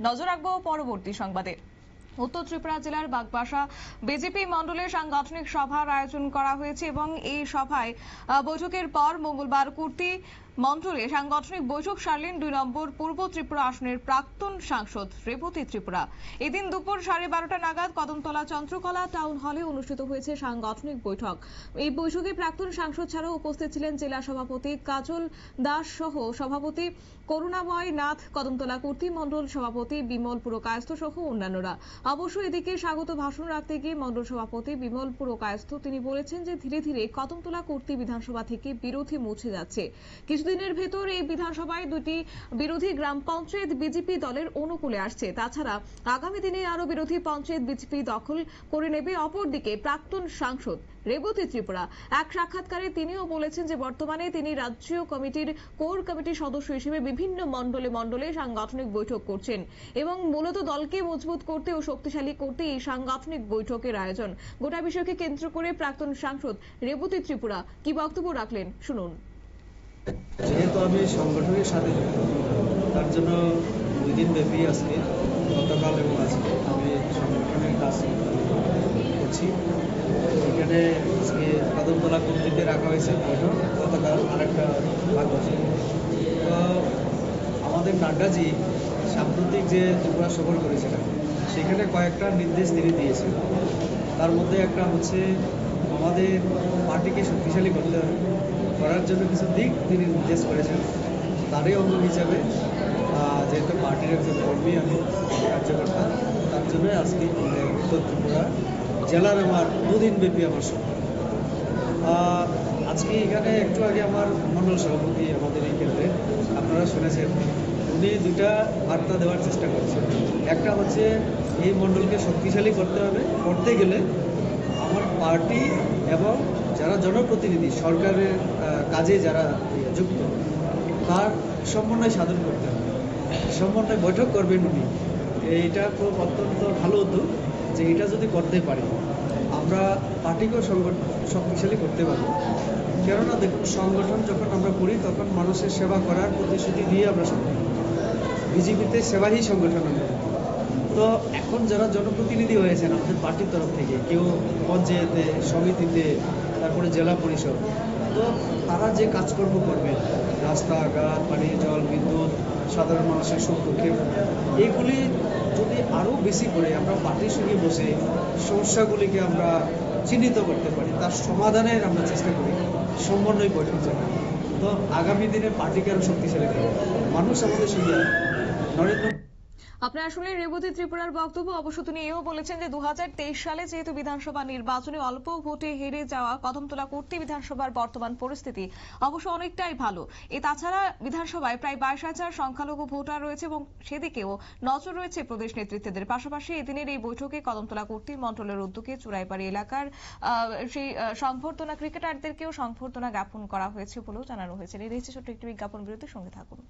নজর রাখবো পরবর্তী সংবাদে। উত্তর ত্রিপুরা জেলার বাগবাসা বিজেপি মণ্ডলের সাংগঠনিক সভার আয়োজন করা হয়েছে এবং এই সভায় বৈঠকের পর মঙ্গলবার কুর্তি মন্ডলে সাংগঠনিক বৈঠক সারলেন 2 নম্বর পূর্ব ত্রিপুরা আসনের প্রাক্তন সাংসদ রেবতী ত্রিপুরা। এদিন দুপুর 12:30 নাগাদ কদমতলা চন্দ্রকলা টাউন হলে অনুষ্ঠিত হয়েছে সাংগঠনিক বৈঠক। এই বৈঠকে প্রাক্তন সাংসদ ছাড়াও উপস্থিত ছিলেন জেলা সভাপতি কাজল দাস সহ সভাপতি করুণাময় নাথ, কদমতলা কুর্তি মন্ডল সভাপতি বিমল পুরকায়স্থ সহ অন্যান্যরা। অবশ্য এদিকে স্বাগত ভাষণ রাখতে গিয়ে মন্ডল সভাপতি বিমল পুরকায়স্থ তিনি বলেছেন যে ধীরে ধীরে কদমতলা কুর্তি বিধানসভা থেকে বিরোধী মুছে যাচ্ছে। কিছুদিনের ভেতর এই বিধানসভায় 2টি বিরোধী গ্রাম পঞ্চায়েত বিজেপি দলের অনুকূলে আসছে। তাছাড়া আগামী দিনে আরো বিরোধী পঞ্চায়েত বিজেপি দখল করে নেবে। অপরদিকে প্রাক্তন সাংসদ রেবতী ত্রিপুরা এক সাক্ষাৎকারে তিনিও বলেছেন যে বর্তমানে তিনি রাজ্য কমিটির কোর কমিটির সদস্য হিসেবে বিভিন্ন মণ্ডলে সাংগঠনিক বৈঠক করছেন এবং মূলত দলকে মজবুত করতে ও শক্তিশালী করতে এই সাংগঠনিক বৈঠকের আয়োজন। গোটা বিষয়কে কেন্দ্র করে প্রাক্তন সাংসদ রেবতী ত্রিপুরা কি বক্তব্য রাখলেন শুনুন। যেহেতু আমি সংগঠনের সাথে তার জন্য 2 দিন ব্যাপী আজকে গতকাল এবং আজকে আমি সংগঠনের কাজ করছি। এখানে আজকে কদমতলা কুর্তিতে রাখা হয়েছে বৈঠক, গতকাল আরেকটা ভাগ হয়েছে। তো আমাদের নাড্ডাজি সাম্প্রতিক যে ত্রিপুরা সফর করেছিলেন সেখানে কয়েকটা নির্দেশ তিনি দিয়েছেন। তার মধ্যে একটা হচ্ছে আমাদের পার্টিকে শক্তিশালী করার জন্য কিছু দিক তিনি নির্দেশ করেছেন। তারই অঙ্গ হিসাবে যেহেতু পার্টির একজন কর্মী আমি কার্যকর্তা, তার জন্য আজকে উত্তর ত্রিপুরা জেলার আমার 2 দিন ব্যাপী আমার সফর। আজকে এখানে একটু আগে আমার মণ্ডল সভাপতি আমাদের এই কেন্দ্রে আপনারা শুনেছেন, উনি 2টা বার্তা দেওয়ার চেষ্টা করছেন। একটা হচ্ছে এই মণ্ডলকে শক্তিশালী করতে গেলে আমার পার্টি এবং যারা জনপ্রতিনিধি সরকারের কাজে যারা যুক্ত তার সমন্বয় সাধন করতে হবে। সমন্বয় বৈঠক করবেন উনি। এইটা খুব অত্যন্ত ভালো উদ্যোগ যে এটা যদি করতে পারি আমরা পার্টিকেও শক্তিশালী করতে পারবো। কেননা দেখুন, সংগঠন যখন আমরা করি তখন মানুষের সেবা করার প্রতিশ্রুতি দিয়ে আমরা সংগঠন, বিজেপিতে সেবাহী সংগঠন আমরা। তো এখন যারা জনপ্রতিনিধি হয়েছেন আমাদের পার্টির তরফ থেকে, কেউ পঞ্চায়েতে, সমিতিতে, তারপরে জেলা পরিষদ, তো তারা যে কাজকর্ম করবে রাস্তাঘাট, পানি, জল, বিদ্যুৎ, সাধারণ মানুষের সুখ দুঃখে, এইগুলি যদি আরও বেশি করে আমরা পার্টির সঙ্গে বসে সমস্যাগুলিকে আমরা চিহ্নিত করতে পারি, তার সমাধানের আমরা চেষ্টা করি, সমন্বয় বৈঠক জানাই। তো আগামী দিনে পার্টিকে আরও শক্তিশালী করবে, মানুষ আমাদের সঙ্গে নরেন্দ্র। আপনারা শুনলেন রেবতী ত্রিপুরার বক্তব্য। অবশ্য তিনি এও বলেছেন যে 2023 সালে যেহেতু বিধানসভা নির্বাচনে অল্প ভোটে হেরে যাওয়া কদমতলা কুর্তি বিধানসভার বর্তমান পরিস্থিতি অবশ্য অনেকটাই ভালো। তাছাড়া বিধানসভায় প্রায় 22,000 সংখ্যালঘু ভোটার রয়েছে এবং সেদিকেও নজর রয়েছে প্রদেশ নেতৃত্বদের। পাশাপাশি এদিনের এই বৈঠকে কদমতলা কুর্তি মন্ডলের উদ্যোগে চুরাইবাড়ি এলাকার সেই সংবর্ধনা ক্রিকেটারদেরকেও সংবর্ধনা জ্ঞাপন করা হয়েছে বলেও জানানো হয়েছে। এই রয়েছে ছোট্ট একটি বিজ্ঞাপন বিরতির সঙ্গে থাকুন।